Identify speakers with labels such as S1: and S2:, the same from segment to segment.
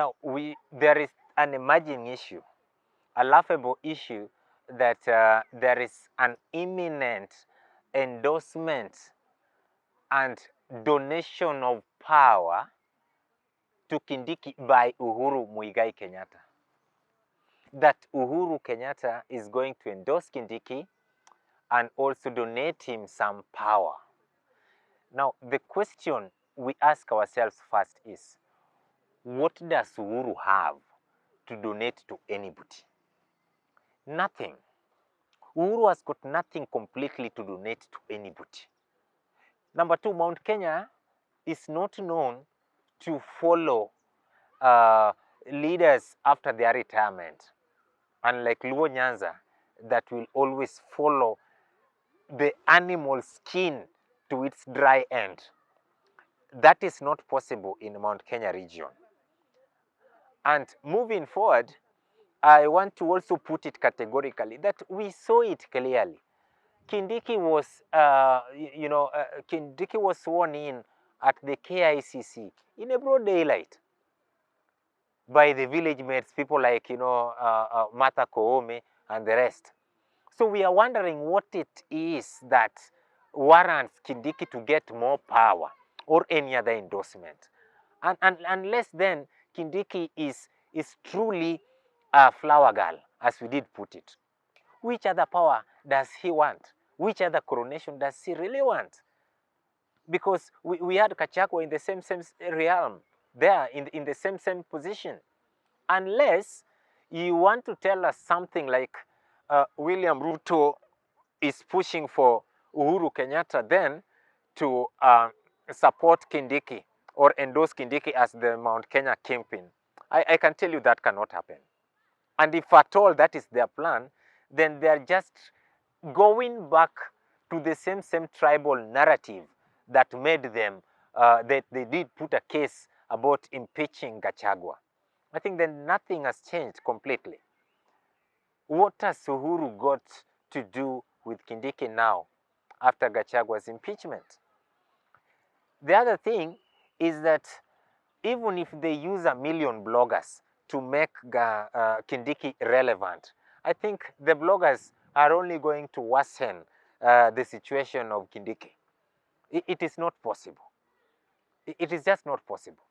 S1: Now, there is an emerging issue, a laughable issue, that there is an imminent endorsement and donation of power to Kindiki by Uhuru Muigai Kenyatta. That Uhuru Kenyatta is going to endorse Kindiki and also donate him some power. Now, the question we ask ourselves first is, what does Uhuru have to donate to anybody? Nothing. Uhuru has got nothing completely to donate to anybody. Number two, Mount Kenya is not known to follow leaders after their retirement, unlike Luo Nyanza, that will always follow the animal skin to its dry end. That is not possible in Mount Kenya region. And moving forward, I want to also put it categorically that we saw it clearly. Kindiki was, Kindiki was sworn in at the KICC in a broad daylight by the village mates, people like, Martha Koome and the rest. So we are wondering what it is that warrants Kindiki to get more power or any other endorsement. And unless then Kindiki is truly a flower girl, as we did put it. Which other power does he want? Which other coronation does he really want? Because we had Gachagua in the same realm, there in the same position. Unless you want to tell us something like William Ruto is pushing for Uhuru Kenyatta then to support Kindiki or endorse Kindiki as the Mount Kenya kingpin. I can tell you that cannot happen. And if at all that is their plan, then they're just going back to the same tribal narrative that made them, that they did put a case about impeaching Gachagua. I think then nothing has changed completely. What has Uhuru got to do with Kindiki now after Gachagua's impeachment? The other thing is that even if they use 1 million bloggers to make Kindiki relevant, I think the bloggers are only going to worsen the situation of Kindiki. It is not possible. It is just not possible.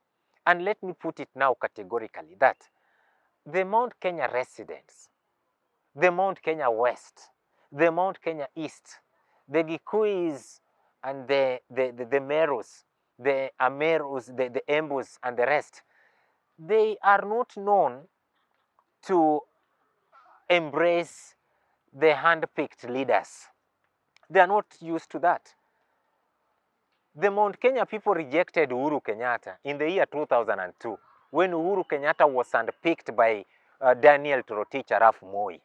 S1: And let me put it now categorically that the Mount Kenya residents, the Mount Kenya West, the Mount Kenya East, the Gikuis and the Merus, the Amerus, the Embus and the rest, they are not known to embrace the hand-picked leaders. They are not used to that. The Mount Kenya people rejected Uhuru Kenyatta in the year 2002 when Uhuru Kenyatta was handpicked by Daniel Torotich Arap Moi.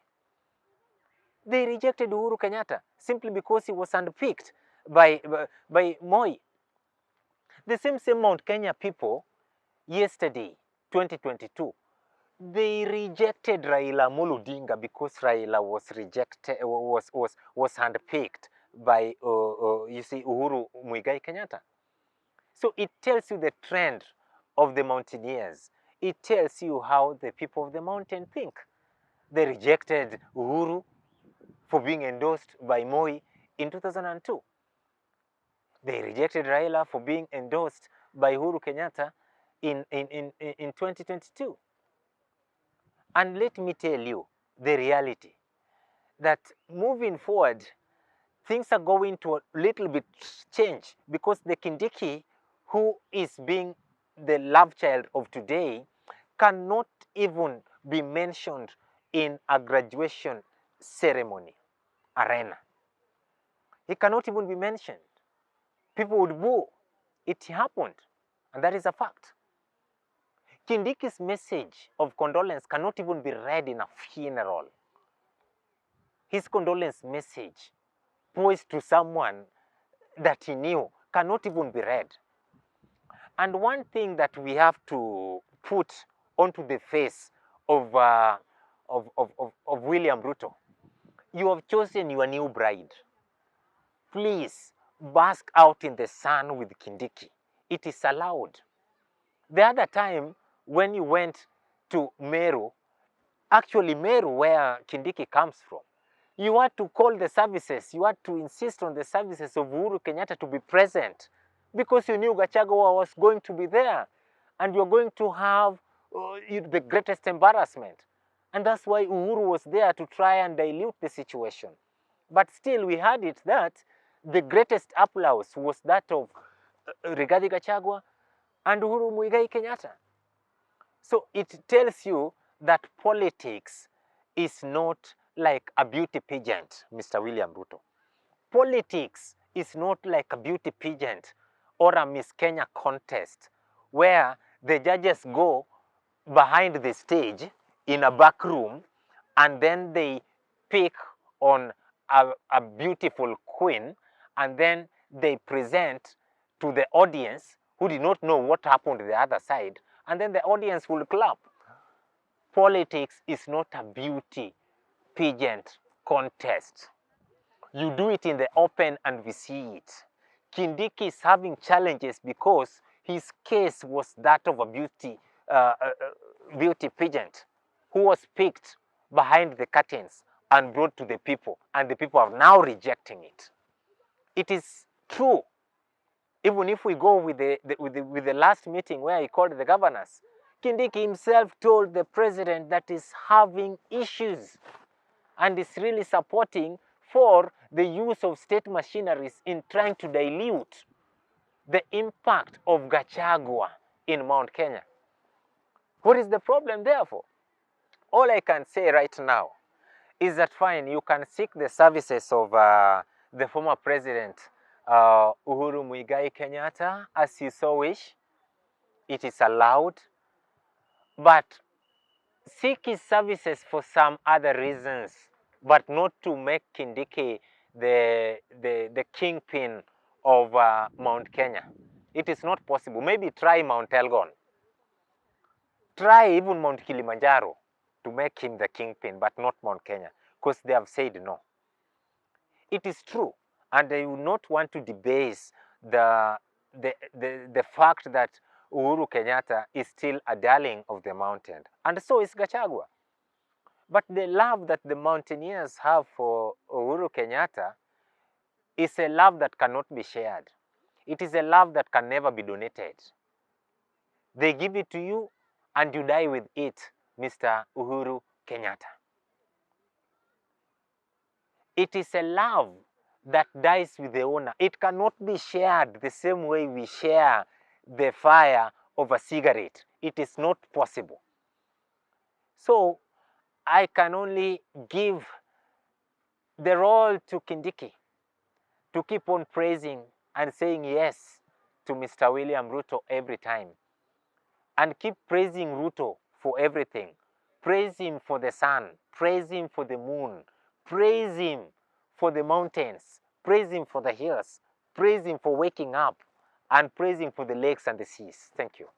S1: They rejected Uhuru Kenyatta simply because he was handpicked by Moi. The same Mount Kenya people yesterday, 2022, they rejected Raila Amolo Odinga because Raila was rejected, was handpicked by Uhuru Muigai Kenyatta. So it tells you the trend of the mountaineers. It tells you how the people of the mountain think. They rejected Uhuru for being endorsed by Moi in 2002. They rejected Raila for being endorsed by Uhuru Kenyatta in 2022. And let me tell you the reality, that moving forward, things are going to a little bit change, because the Kindiki, who is being the love child of today, cannot even be mentioned in a graduation ceremony arena. He cannot even be mentioned. People would boo. It happened, and that is a fact. Kindiki's message of condolence cannot even be read in a funeral. His condolence message voiced to someone that he knew cannot even be read. And one thing that we have to put onto the face of William Ruto: you have chosen your new bride. Please bask out in the sun with Kindiki. It is allowed. The other time, when you went to Meru, actually Meru, where Kindiki comes from, you had to call the services, you had to insist on the services of Uhuru Kenyatta to be present, because you knew Gachagua was going to be there, and you're going to have the greatest embarrassment. And that's why Uhuru was there, to try and dilute the situation. But still, we had it that the greatest applause was that of Rigathi Gachagua and Uhuru Muigai Kenyatta. So it tells you that politics is not like a beauty pageant, Mr. William Ruto. Politics is not like a beauty pageant or a Miss Kenya contest where the judges go behind the stage in a back room and then they pick on a beautiful queen and then they present to the audience who did not know what happened to the other side, and then the audience will clap. Politics is not a beauty pageant contest. You do it in the open and we see it. Kindiki is having challenges because his case was that of a beauty pageant who was picked behind the curtains and brought to the people, and the people are now rejecting it. It is true. Even if we go with the last meeting where he called the governors, Kindiki himself told the president that he's having issues and is really supporting for the use of state machineries in trying to dilute the impact of Gachagua in Mount Kenya. What is the problem therefore? All I can say right now is that fine, you can seek the services of the former president Uhuru Muigai Kenyatta as you so wish. It is allowed, but seek his services for some other reasons, but not to make Kindiki the kingpin of Mount Kenya. It is not possible. Maybe try Mount Elgon. Try even Mount Kilimanjaro to make him the kingpin, but not Mount Kenya, because they have said no. It is true, and I would not want to debase the fact that Uhuru Kenyatta is still a darling of the mountain, and so is Gachagua. But the love that the mountaineers have for Uhuru Kenyatta is a love that cannot be shared. It is a love that can never be donated. They give it to you and you die with it, Mr. Uhuru Kenyatta. It is a love that dies with the owner. It cannot be shared the same way we share the fire of a cigarette. It is not possible. So I can only give the role to Kindiki to keep on praising and saying yes to Mr. William Ruto every time. And keep praising Ruto for everything. Praise him for the sun. Praise him for the moon. Praise him for the mountains. Praise him for the hills. Praise him for waking up. And praise him for the lakes and the seas. Thank you.